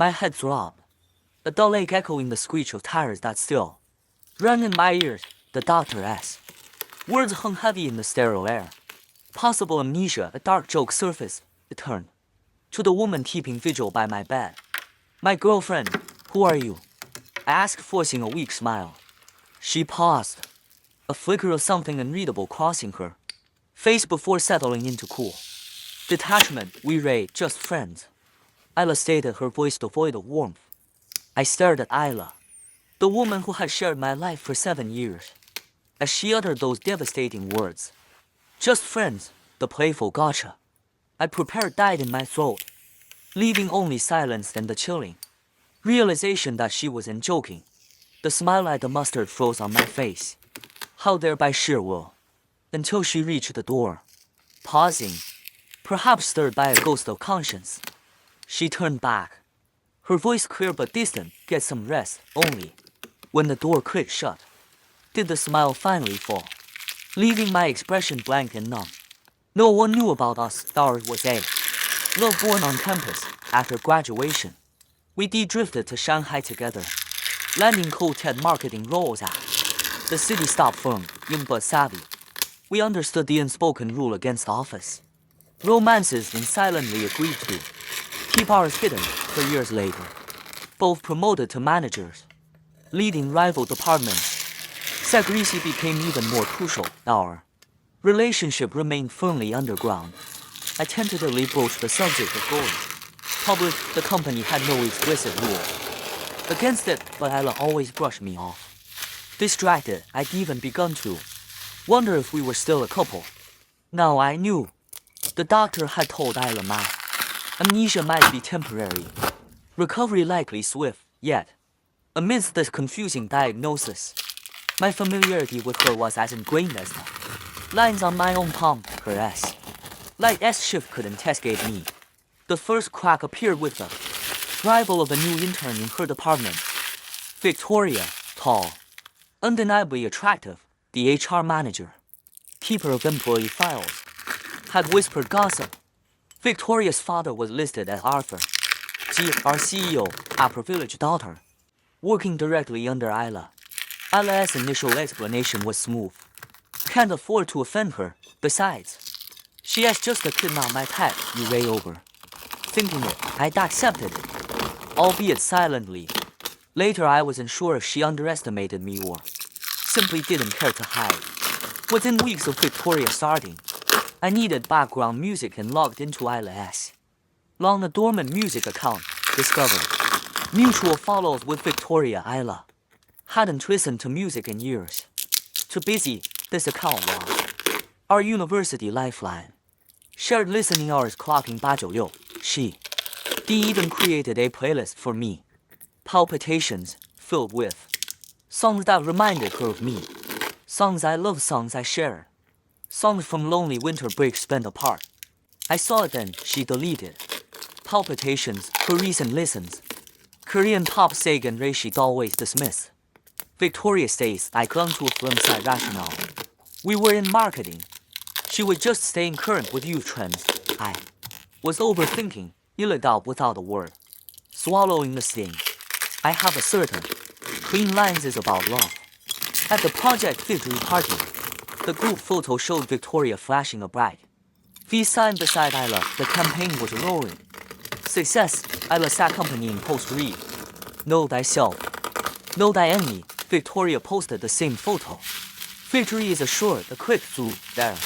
My head throbbed. A dull ache echoing the screech of tires that still rang in my ears. The doctor asked. Words hung heavy in the sterile air. Possible amnesia, a dark joke surfaced. It turned to the woman keeping vigil by my bed. My girlfriend, who are you? I asked, forcing a weak smile. She paused, a flicker of something unreadable crossing her face before settling into cool detachment. We rate just friends, Isla stated, her voice devoid of warmth. I stared at Isla, the woman who had shared my life for 7 years, as she uttered those devastating words. Just friends, the playful gotcha I prepared died in my throat, leaving only silence and the chilling realization that she wasn't joking. The smile like the mustard froze on my face, held there by sheer will, until she reached the door. Pausing, perhaps stirred by a ghost of conscience, she turned back, her voice clear but distant. Get some rest. Only when the door clicked shut did the smile finally fall, leaving my expression blank and numb. No one knew about us. Ours was a love born on campus. After graduation, we de-drifted to Shanghai together, landing co-TED marketing roles at the city. Stopped firm, young but savvy. We understood the unspoken rule against office romances and silently agreed to keep ours hidden. For years later, both promoted to managers, leading rival departments. Secrecy became even more crucial. Our relationship remained firmly underground. I tentatively broached the subject of going public. The company had no explicit rule against it, but Ella always brushed me off. Distracted, I'd even begun to wonder if we were still a couple. Now I knew. The doctor had told Ella my amnesia might be temporary, recovery likely swift. Yet, amidst this confusing diagnosis, my familiarity with her was as ingrained as the lines on my own palm. Her S. Light S shift couldn't escape me. The first crack appeared with the arrival of a new intern in her department. Victoria, tall, undeniably attractive, the HR manager, keeper of employee files, had whispered gossip. Victoria's father was listed as Arthur, our CEO, a privileged daughter, working directly under Isla. Isla's initial explanation was smooth. Can't afford to offend her. Besides, she has just a kid, not my pet. You weigh over. Thinking it, I'd accepted it, albeit silently. Later, I wasn't sure if she underestimated me or simply didn't care to hide. Within weeks of Victoria starting, I needed background music and logged into Isla's long a dormant music account. Discovered mutual follows with Victoria. Isla hadn't listened to music in years. Too busy. This account was our university lifeline. Shared listening hours clocking 896. She even created a playlist for me. Palpitations filled with songs that reminded her of me. Songs I love, songs I shared. Songs from lonely winter breaks spent apart. I saw it then. She deleted Palpitations, her recent listens. Korean pop Sagan Ray she'd always dismissed. Victoria stays. I clung to a firm side rationale. We were in marketing. She was just staying current with youth trends. I was overthinking, ill doubt without a word. Swallowing the sting. I have a certain clean lines is about love. At the project victory party, the group photo showed Victoria flashing a bright V sign beside Isla. The campaign was roaring. Success. Isla's accompanying post read. Know thyself. Know thy enemy. Victoria posted the same photo. Victory is assured. A click through there.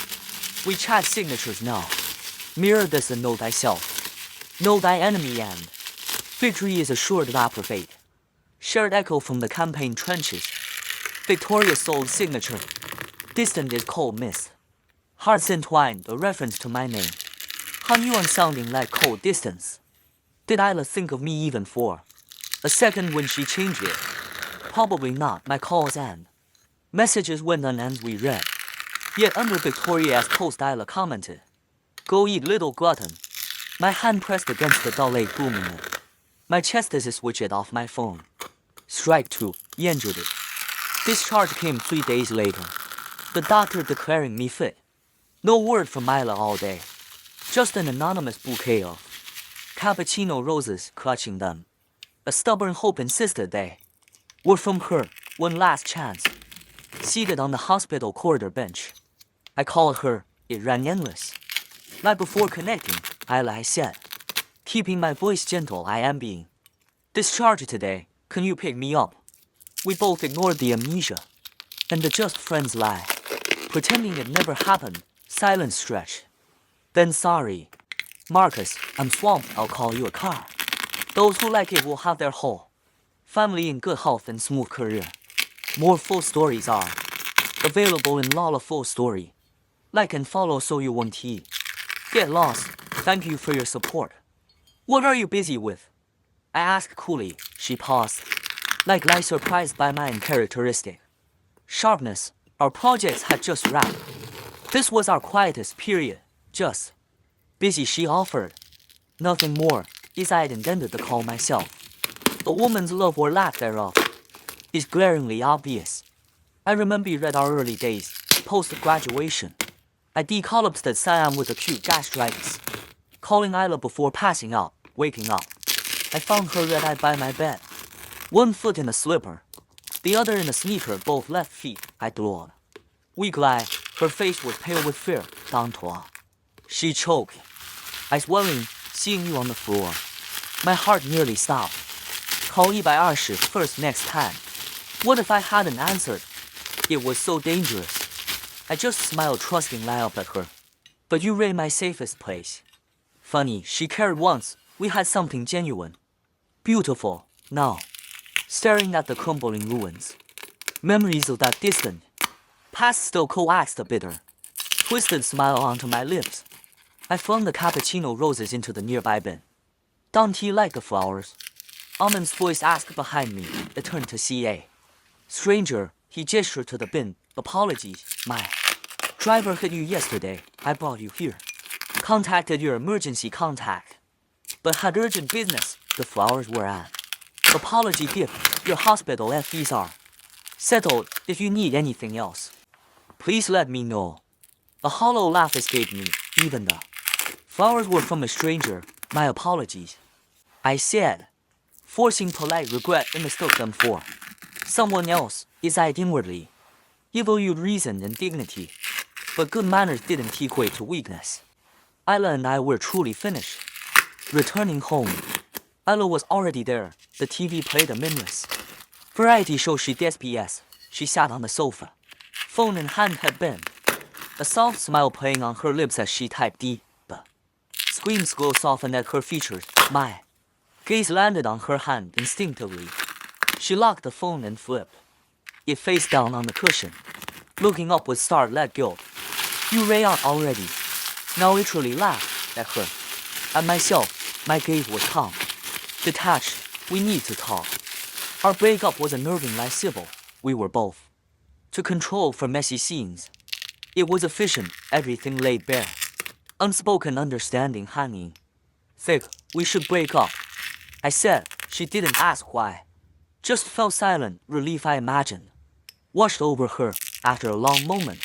We chat signatures now. Mirror this and know thyself. Know thy enemy and victory is assured. Evaporate. Shared echo from the campaign trenches. Victoria's soul signature. Distant is cold mist. Hearts entwined. A reference to my name. Han Yuan sounding like cold distance. Did Isla think of me even for a second when she changed it? Probably not. My calls and messages went on as we read. Yet under Victoria's post, Isla commented, "Go eat, little glutton." My hand pressed against the dull ache booming it. My chest as I switched it off my phone. Strike two. Injured it. Discharge came 3 days later. The doctor declaring me fit. No word from Isla all day. Just an anonymous bouquet of cappuccino roses clutching them. A stubborn hope insisted they were from her one last chance. Seated on the hospital corridor bench, I called her. It ran endless. Right before connecting, I said, keeping my voice gentle, I am being discharged today. Can you pick me up? We both ignored the amnesia and the just friends lie, pretending it never happened. Silence stretch. Then sorry, Marcus, I'm swamped. I'll call you a car. Those who like it will have their whole family in good health and smooth career. More full stories are available in Lala Full Story. Like and follow so you won't get lost. Thank you for your support. What are you busy with? I asked coolly. She paused, like surprised by my uncharacteristic sharpness. Our projects had just wrapped. This was our quietest period. Just busy, she offered. Nothing more, as I had intended to call myself. A woman's love or lack thereof is glaringly obvious. I remember read our early days, post-graduation. I decollapsed Siam with acute gastritis, calling Isla before passing out. Waking up, I found her red-eyed by my bed, one foot in a slipper, the other in a sneaker, both left feet. I drawled. Weak lie, her face was pale with fear. Dantua. She choked. I swelling, seeing you on the floor. My heart nearly stopped. Call 120 first next time. What if I hadn't answered? It was so dangerous. I just smiled, trusting lie up at her. But you raid my safest place. Funny, she cared once. We had something genuine. Beautiful, now. Staring at the crumbling ruins. Memories of that distant past still coaxed bitter. Twisted smile onto my lips. I flung the cappuccino roses into the nearby bin. Don't you like the flowers? Amon's voice asked behind me. I turned to CA. Stranger, he gestured to the bin. Apologies, my driver hit you yesterday. I brought you here. Contacted your emergency contact, but had urgent business. The flowers were at. Apology gift, your hospital fees are settled. If you need anything else, please let me know. A hollow laugh escaped me. Even the flowers were from a stranger. My apologies, I said, forcing polite regret and mistook them for someone else. Is I inwardly evaluated reason and dignity, but good manners didn't equate to weakness. Isla and I were truly finished. Returning home, Isla was already there. The TV played a meaningless variety show. She DSPS. She sat on the sofa, phone in hand had been. A soft smile playing on her lips as she typed the scream's glow softened at her features. My gaze landed on her hand instinctively. She locked the phone and flipped it face down on the cushion. Looking up with startled guilt. You ran out already. Now literally laughed at her. At myself, my gaze was calm. Detached, we need to talk. Our breakup was unnerving like Sybil. We were both to control for messy scenes. It was efficient, everything laid bare. Unspoken understanding hanging thick. We should break up, I said. She didn't ask why. Just fell silent. Relief, I imagined, washed over her. After a long moment,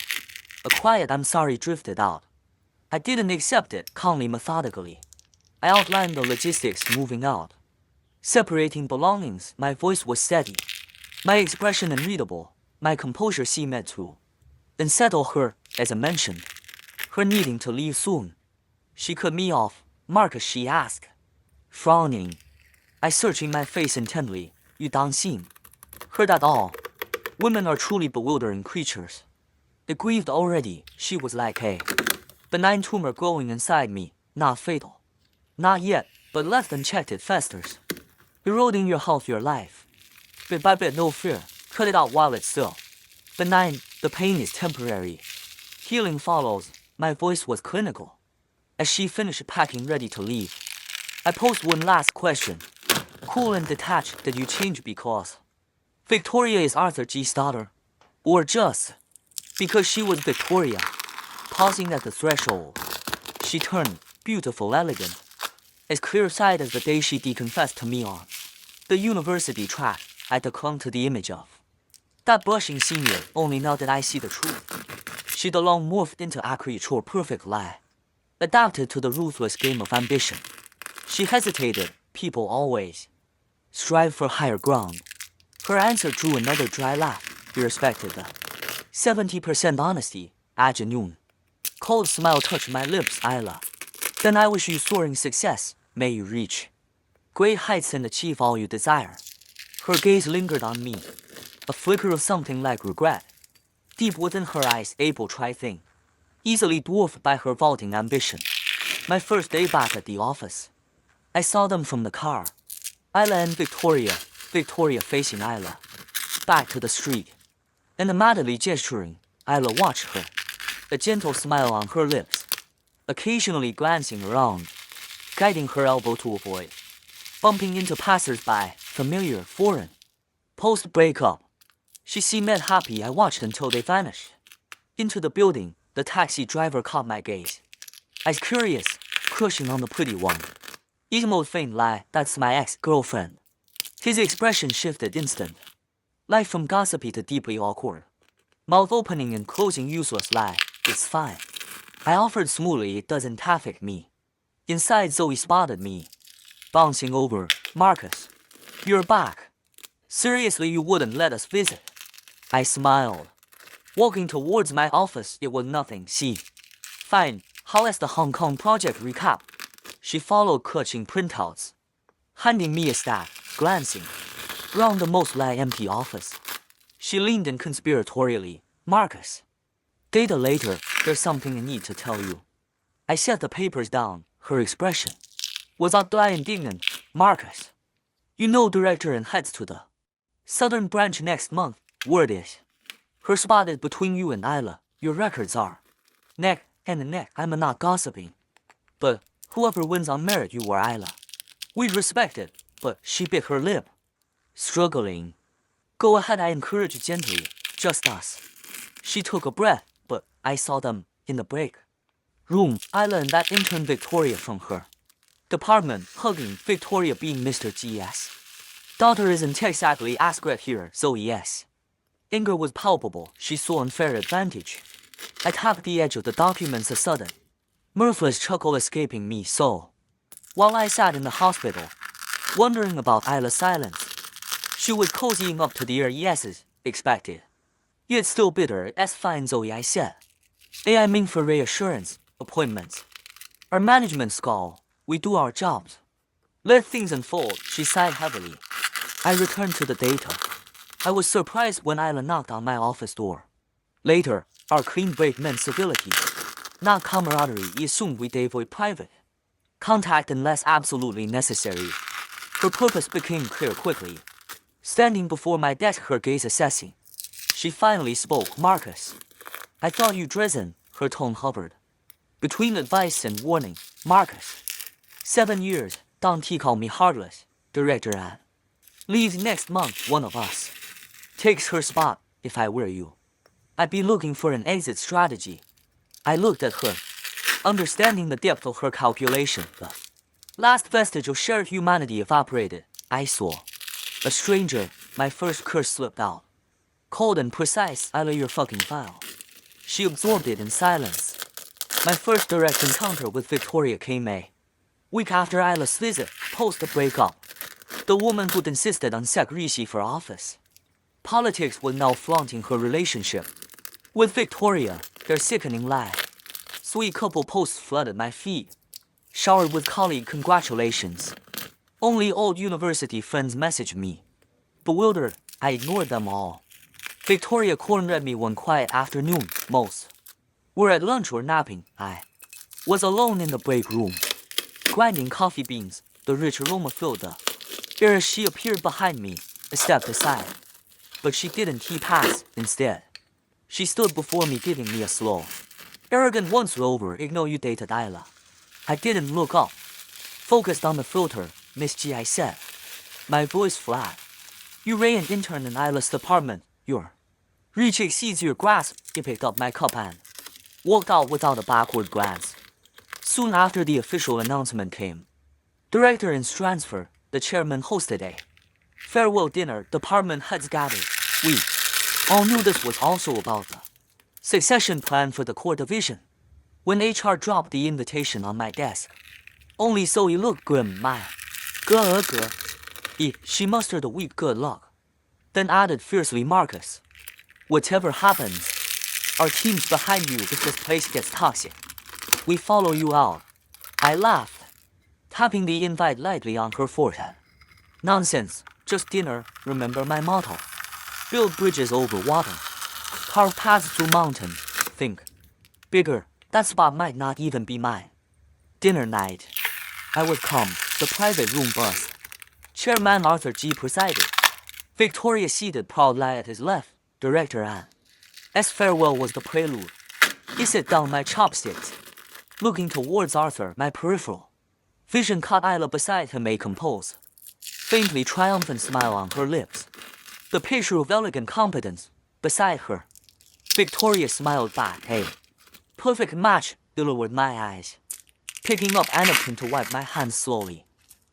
a quiet I'm sorry drifted out. I didn't accept it. Calmly, methodically, I outlined the logistics. Moving out, separating belongings. My voice was steady, my expression unreadable. My composure seemed to unsettle her. As I mentioned her needing to leave soon, she cut me off. Marcus, she asked, frowning. I searching my face intently. You don't seem hurt at all. Women are truly bewildering creatures. It grieved already. She was like a benign tumor growing inside me. Not fatal, not yet, but left unchecked it festers, eroding your health, your life. Bit by bit, no fear. Cut it out while it's still benign. The pain is temporary. Healing follows. My voice was clinical. As she finished packing, ready to leave, I posed one last question. Cool and detached. Did you change because Victoria is Arthur G's daughter? Or just because she was Victoria? Pausing at the threshold, she turned, beautiful, elegant, as clear-sighted as the day she deconfessed to me on the university track. I clung to the image of that blushing senior. Only now did I see the truth. She'd long morphed into a creature, perfect lie, adapted to the ruthless game of ambition. She hesitated. People always Strive for higher ground. Her answer drew another dry laugh, irrespective of 70% honesty, at noon. Cold smile touched my lips, Isla. Then I wish you soaring success, may you reach great heights and achieve all you desire. Her gaze lingered on me, a flicker of something like regret. Deep within her eyes, able try thing, easily dwarfed by her vaulting ambition. My first day back at the office, I saw them from the car. Isla and Victoria, Victoria facing Isla, back to the street. And madly gesturing, Isla watched her, a gentle smile on her lips, occasionally glancing around, guiding her elbow to avoid bumping into passers-by, familiar, foreign. Post-breakup, she seemed happy. I watched until they vanished. Into the building, the taxi driver caught my gaze. Eyes curious, crushing on the pretty one. Emo faint lie, that's my ex-girlfriend. His expression shifted instant. Life from gossipy to deeply awkward. Mouth opening and closing useless lie, it's fine. I offered smoothly, it doesn't affect me. Inside Zoe spotted me. Bouncing over, Marcus. You're back. Seriously, you wouldn't let us visit. I smiled. Walking towards my office, it was nothing, see. Fine, how is the Hong Kong project recap? She followed clutching printouts, handing me a stack, glancing round the mostly empty office. She leaned in conspiratorially, Marcus. Data later, there's something I need to tell you. I set the papers down, her expression was outright indignant, Marcus. You know director and heads to the Southern branch next month, word is. Her spot is between you and Isla, your records are neck and neck. I'm not gossiping, but whoever wins on merit, you or Isla. We respect it, but she bit her lip. Struggling. Go ahead, I encourage gently, just us. She took a breath, but I saw them in the break room, Isla and that intern Victoria from her department, hugging, Victoria being Mr. G.S. Daughter isn't exactly as great here, Zoe yes. Anger was palpable, she saw unfair advantage. I tapped the edge of the documents a sudden, mirthless chuckle escaping me so. While I sat in the hospital, wondering about Isla's silence, she was cozying up to the yeses, expected. Yet still bitter, as fine Zoe I said. I mean for reassurance, appointments. Our management scowl, we do our jobs. Let things unfold, she sighed heavily. I returned to the data. I was surprised when Isla knocked on my office door. Later, our clean break meant civility, not camaraderie. Assumed we'd avoid private contact unless absolutely necessary. Her purpose became clear quickly. Standing before my desk, her gaze assessing, she finally spoke, Marcus. I thought you'd risen, her tone hovered between advice and warning, Marcus. 7 years, don't call me heartless, director Ann. Leaves next month, one of us takes her spot. If I were you, I'd be looking for an exit strategy. I looked at her, understanding the depth of her calculation. The last vestige of shared humanity evaporated. I saw a stranger, my first curse slipped out. Cold and precise, I lay your fucking file. She absorbed it in silence. My first direct encounter with Victoria came a week after Isla's visit, post the breakup. The woman who'd insisted on secrecy for office politics was now flaunting her relationship with Victoria, their sickening lie. Sweet couple posts flooded my feed, showered with colleague congratulations. Only old university friends messaged me. Bewildered, I ignored them all. Victoria cornered me one quiet afternoon. Most were at lunch or napping. I was alone in the break room, grinding coffee beans. The rich aroma filled the air. She appeared behind me, I stepped aside, but she didn't keep pace. Instead, she stood before me, giving me a slow, arrogant once over. Ignore you dated Isla. I didn't look up, focused on the filter. Miss G, I said, my voice flat. You ran an intern in Isla's department. Your reach exceeds your grasp. He picked up my cup and walked out without a backward glance. Soon after the official announcement came, director in transfer, the chairman hosted a farewell dinner. Department heads gathered. We all knew this was also about the succession plan for the core division. When HR dropped the invitation on my desk, only Zoe looked grim. My girl, She mustered a weak good luck, then added fiercely, Marcus, whatever happens, our team's behind you if this place gets toxic. We follow you out. I laughed, tapping the invite lightly on her forehead. Nonsense, just dinner, remember my motto. Build bridges over water. Carve paths through mountains. Think bigger, that spot might not even be mine. Dinner night. I would come, the private room buzzed. Chairman Arthur Ji presided. Victoria seated proudly at his left, Director An. As farewell was the prelude. He set down my chopsticks. Looking towards Arthur, my peripheral vision caught Isla beside him, a composed, faintly triumphant smile on her lips. The picture of elegant competence beside her. Victoria smiled back. Hey, perfect match, lowered my eyes, picking up a napkin to wipe my hands slowly.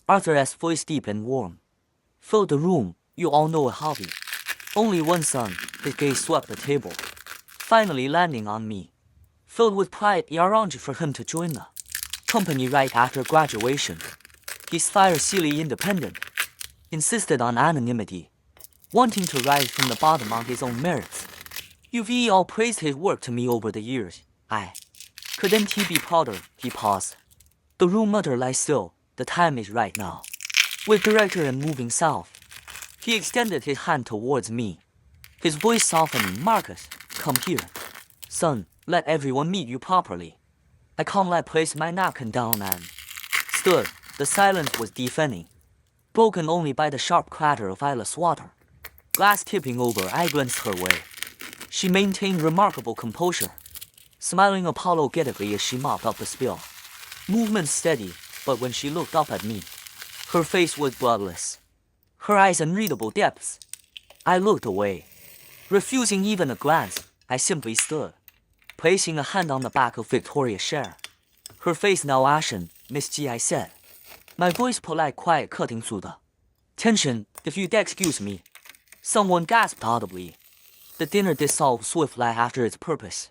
Arthur's voice deep and warm filled the room. You all know a hobby. Only one son. His gaze swept the table, finally landing on me. Filled with pride, I arranged for him to join the company right after graduation. He's fiercely independent, insisted on anonymity, wanting to rise from the bottom on his own merits. You've all praised his work to me over the years. Couldn't he be prouder? He paused. The room muttered, lie still, the time is right now. With Director and moving south, he extended his hand towards me, his voice softening. Marcus, come here. Son, let everyone meet you properly. I calmly placed my napkin down and stood. The silence was deafening, broken only by the sharp clatter of Isla's water. Glass tipping over, I glanced her way. She maintained remarkable composure, smiling apologetically as she mopped up the spill. Movement steady, but when she looked up at me, her face was bloodless, her eyes unreadable depths. I looked away, refusing even a glance. I simply stood, placing a hand on the back of Victoria's chair. Her face now ashen. Miss Ji, I said, my voice polite, quiet, cutting through the tension. If you'd excuse me. Someone gasped audibly. The dinner dissolved swiftly after its purpose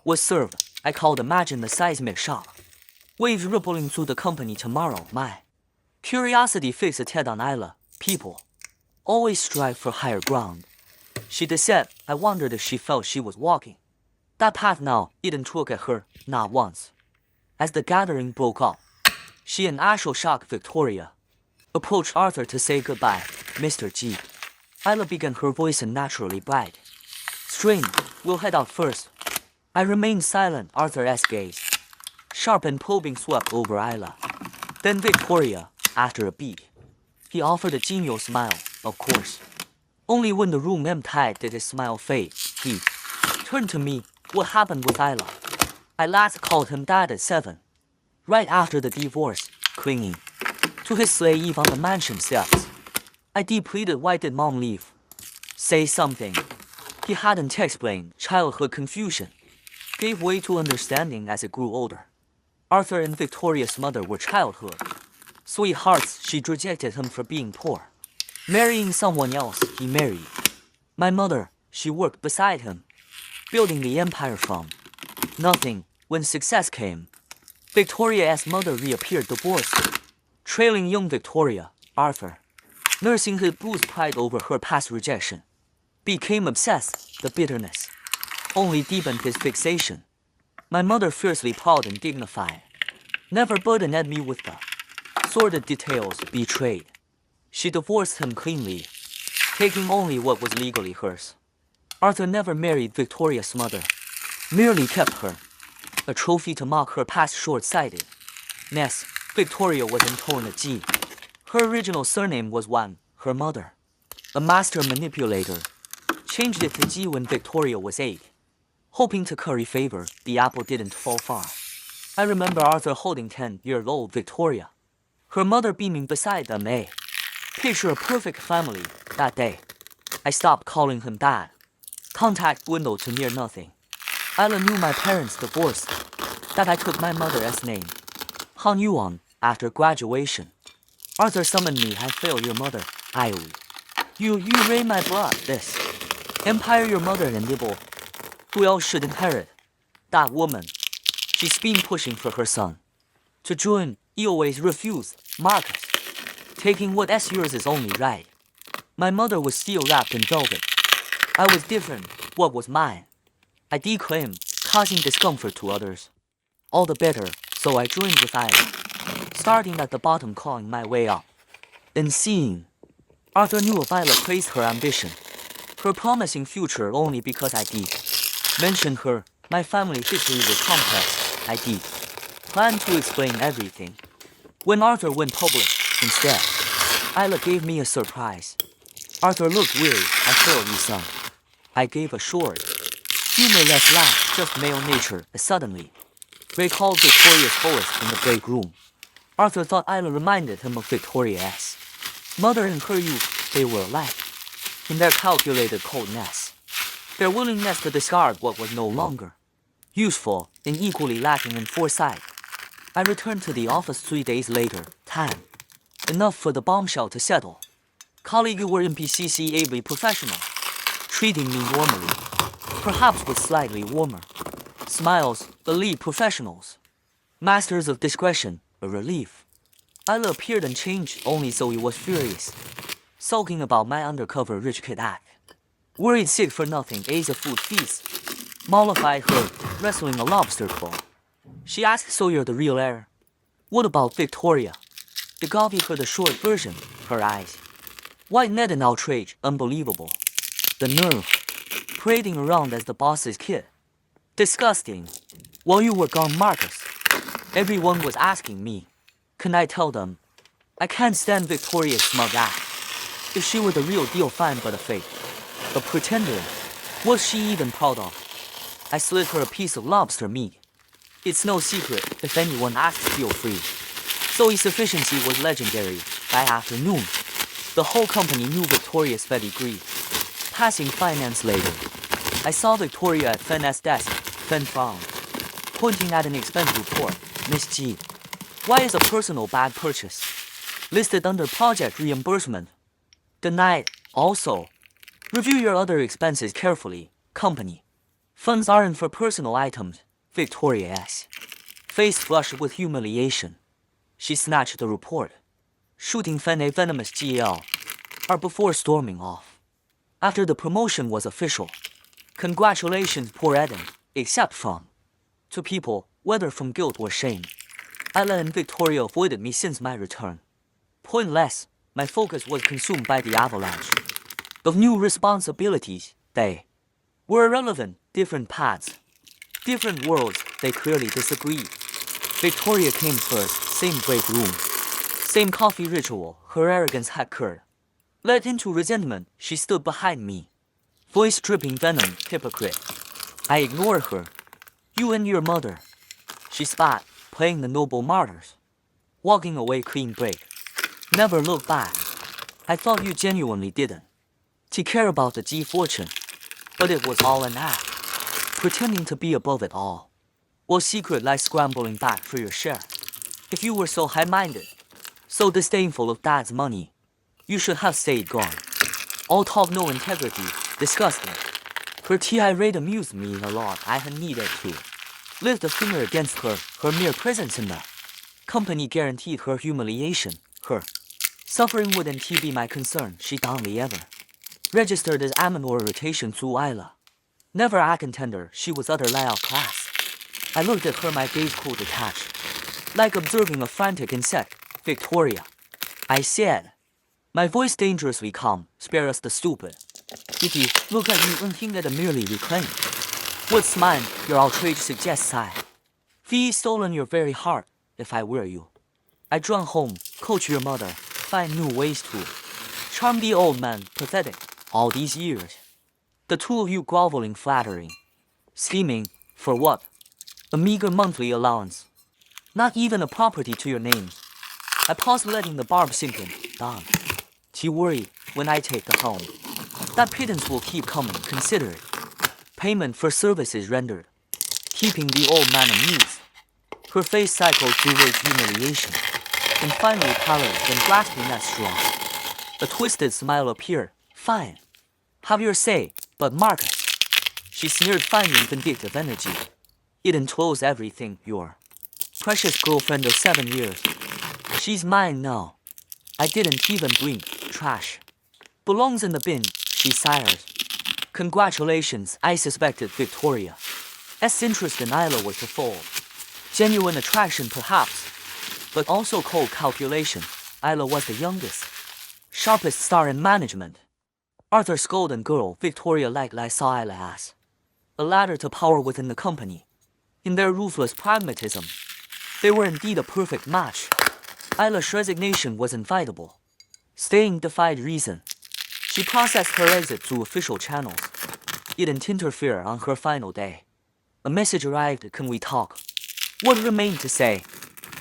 was served. I called. Imagine the seismic shock. Waves rippling through the company tomorrow. My curiosity fixed its head on Isla. People always strive for higher ground. She said. I wondered if she felt she was walking that path now. Didn't look at her, not once. As the gathering broke up, she and Ashok Victoria approached Arthur to say goodbye. Mr. Ji. Isla began, her voice unnaturally bright. Strain, we'll head out first. I remained silent. Arthur's gaze, sharp and probing, swept over Isla. Then Victoria, after a beat. He offered a genial smile, of course. Only when the room emptied did his smile fade. He turned to me. What happened with Isla? I last called him dad at 7. Right after the divorce, clinging to his slave on the mansion steps. I depleted. Why did mom leave? Say something. He hadn't explained. Childhood confusion gave way to understanding as it grew older. Arthur and Victoria's mother were childhood sweethearts. She rejected him for being poor, marrying someone else. He married my mother. She worked beside him, building the empire from nothing. When success came, Victoria's mother reappeared divorced, trailing young Victoria. Arthur, nursing his bruised pride over her past rejection, became obsessed. The bitterness only deepened his fixation. My mother, fiercely proud and dignified, never burdened me with the sordid details. Betrayed, she divorced him cleanly, taking only what was legally hers. Arthur never married Victoria's mother, merely kept her, a trophy to mock her past short-sightedness. Victoria was intolerant of Ji. Her original surname was Wan. Her mother, a master manipulator, changed it to Ji when Victoria was 8. Hoping to curry favor, the apple didn't fall far. I remember Arthur holding 10-year-old Victoria, her mother beaming beside them. Picture a perfect family. That day, I stopped calling him dad. Contact dwindled to near nothing. Isla knew my parents divorced, that I took my mother's name, Han Yuan, after graduation. Arthur summoned me. I failed your mother. You raid my blood. This empire your mother enable. Who else should inherit? That woman. She's been pushing for her son to join. He always refused. Marcus, Taking what's yours is only right. My mother was still wrapped in velvet. I was different. What was mine? I declaimed, causing discomfort to others. All the better, so I joined with Isla, starting at the bottom, clawing my way up. Then seeing, Arthur knew if Isla praised her ambition, her promising future only because I did. Mentioned her, my family history was complex, I did. Planned to explain everything. When Arthur went public, instead, Isla gave me a surprise. Arthur looked weary, I thoroughly son. I gave a short, humorless laugh, just male nature, suddenly recalled Victoria's voice in the break room. Arthur thought Isla reminded him of Victoria's mother in her youth. They were alike in their calculated coldness, their willingness to discard what was no longer useful and equally lacking in foresight. I returned to the office 3 days later. Time enough for the bombshell to settle. Colleagues were in PCC ably professional, treating me normally, perhaps with slightly warmer smiles. Elite professionals, masters of discretion, a relief. Isla appeared unchanged, only Zoe was furious, sulking about my undercover rich kid act. Worried sick for nothing, ate a food feast. Mollified her, wrestling a lobster claw. She asked Sawyer the real heir. What about Victoria? The guy heard the short version, her eyes white net and outrage, unbelievable. The nerve, parading around as the boss's kid. Disgusting. While you were gone, Marcus, everyone was asking me, can I tell them? I can't stand Victoria's smug act. If she were the real deal, fine, but a fake, a pretender, was she even proud of? I slid her a piece of lobster meat. It's no secret, if anyone asks, feel free. Zoe's efficiency was legendary. By afternoon, the whole company knew Victoria's pedigree. Passing finance later, I saw Victoria at Fen's desk. Fen frowned, pointing at an expense report. Miss Ji, why is a personal bag purchase listed under project reimbursement? Denied. Also, review your other expenses carefully. Company funds aren't for personal items. Victoria's face flushed with humiliation. She snatched the report, shooting Fen a venomous GL, before storming off. After the promotion was official, congratulations, poor Eden, except from to people, whether from guilt or shame. Isla and Victoria avoided me since my return. Pointless, my focus was consumed by the avalanche of new responsibilities. They were irrelevant, different paths, different worlds. They clearly disagreed. Victoria came first, same break room, same coffee ritual. Her arrogance had cured, led into resentment. She stood behind me, voice dripping venom. Hypocrite. I ignored her. You and your mother. She spat, playing the noble martyrs. Walking away clean break. Never look back. I thought you genuinely didn't. To care about the G fortune. But it was all an act. Pretending to be above it all. While secret lies scrambling back for your share. If you were so high-minded, so disdainful of dad's money, you should have stayed gone. All talk, no integrity. Disgusting. Her tirade amused me a lot. I had needed to lift a finger against her. Her mere presence in the company guaranteed her humiliation. Her suffering wouldn't be my concern. She only ever registered as amend or irritation to Isla. Never a contender, she was utterly outclassed. I looked at her, my gaze cool detached, like observing a frantic insect. Victoria, I said, my voice dangerously calm, spare us the stupid. Vicky, look at you unhindered and merely reclaimed. What's mine, your outrage suggests I V stolen your very heart, if I were you. I run home, coach your mother, find new ways to charm the old man. Pathetic, all these years. The two of you groveling, flattering, scheming, for what? A meager monthly allowance. Not even a property to your name. I paused, letting the barb sink in. Done. She worried, when I take the helm, that pittance will keep coming. Consider it payment for services rendered, keeping the old man amused. Her face cycled through rage, humiliation, and finally pallor, then grasping at straw. A twisted smile appeared. Fine. Have your say, but Marcus. She sneered, finding vindictive energy. It enclosed everything. Your precious girlfriend of 7 years. She's mine now. I didn't even blink. Trash. Belongs in the bin, she sighed. Congratulations, I suspected Victoria's interest in Isla was to fold. Genuine attraction perhaps, but also cold calculation. Isla was the youngest, sharpest star in management. Arthur's golden girl, Victoria liked saw Isla as a ladder to power within the company. In their ruthless pragmatism, they were indeed a perfect match. Isla's resignation was inevitable. Staying defied reason. She processed her exit through official channels. It didn't interfere on her final day. A message arrived, can we talk? What remained to say?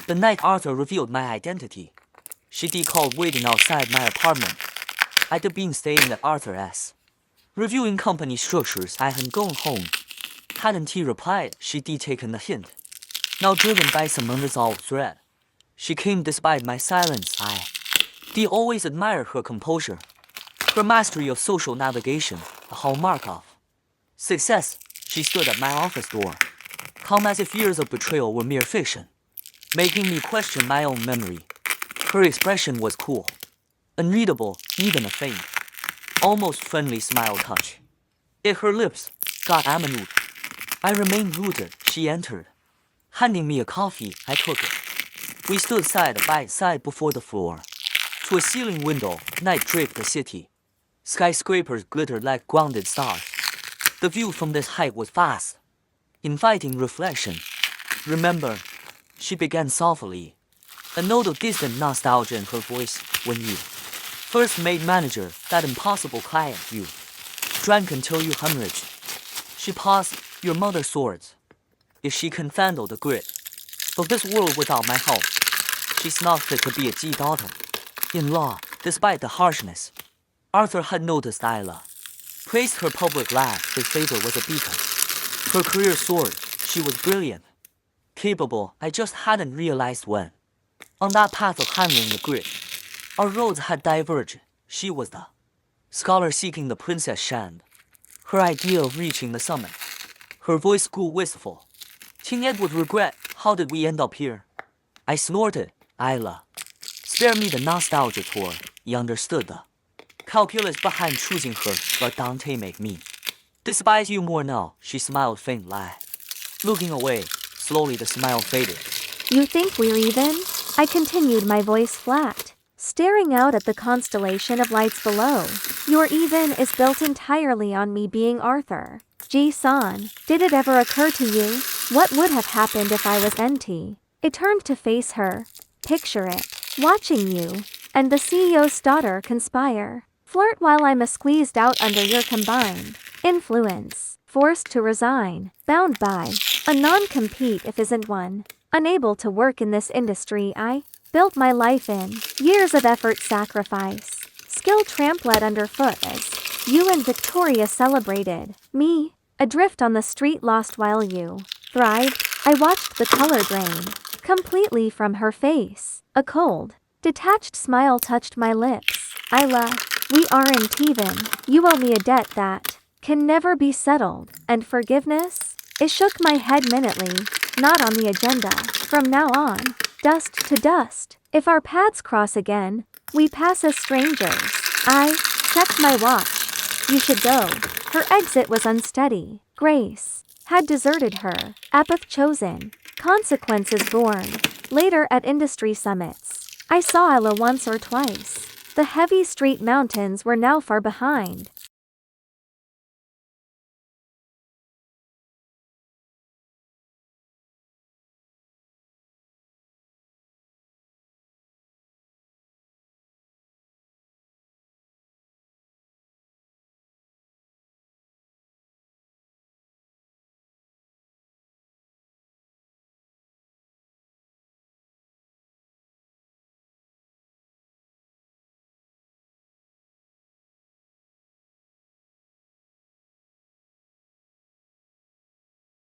The night Arthur revealed my identity, she called waiting outside my apartment. I'd been staying at Arthur's, reviewing company structures. I hadn't gone home. Hadn't he replied, she'd taken the hint. Now driven by some unresolved threat, she came despite my silence. I always admired her composure, her mastery of social navigation, a hallmark of success. She stood at my office door, calm as if years of betrayal were mere fiction, making me question my own memory. Her expression was cool, unreadable, even a faint, almost friendly smile touch. If her lips got amended, I remained rooted. She entered, handing me a coffee. I took it. We stood side by side before the floor. To a ceiling window, night draped the city. Skyscrapers glittered like grounded stars. The view from this height was vast, inviting reflection. Remember, she began softly, a note of distant nostalgia in her voice, when you first made manager that impossible client you drank until you hemorrhaged. She paused, your mother's swords. If she can handle the grit of this world without my help, she's not fit to be a Ji daughter. In law, despite the harshness, Arthur had noticed Isla, praised her public life. His favor was a beacon. Her career soared. She was brilliant, capable. I just hadn't realized when. On that path of handling the grit, our roads had diverged. She was the scholar seeking the Princess Shand, her idea of reaching the summit. Her voice grew wistful. King Edward regret, how did we end up here? I snorted, Isla. Spare me the nostalgia tour. He understood the calculus behind choosing her, but Dante make me despise you more now. She smiled faintly. Looking away, slowly the smile faded. You think we're even? I continued, my voice flat, staring out at the constellation of lights below. Your even is built entirely on me being Arthur. Ji-san, did it ever occur to you? What would have happened if I was NT? I turned to face her. Picture it. Watching you and the CEO's daughter conspire. Flirt while I'm squeezed out under your combined influence. Forced to resign. Bound by a non-compete if isn't one. Unable to work in this industry I built my life in. Years of effort, sacrifice. Skill trampled underfoot as you and Victoria celebrated. Me, adrift on the street, lost while you thrived. I watched the color drain completely from her face. A cold, detached smile touched my lips. Isla, we aren't even. You owe me a debt that can never be settled. And forgiveness? It shook my head minutely. Not on the agenda. From now on, dust to dust. If our paths cross again, we pass as strangers. I checked my watch. You should go. Her exit was unsteady. Grace had deserted her. Apathy chosen. Consequences born. Later at industry summits, I saw Ella once or twice. The heavy street mountains were now far behind.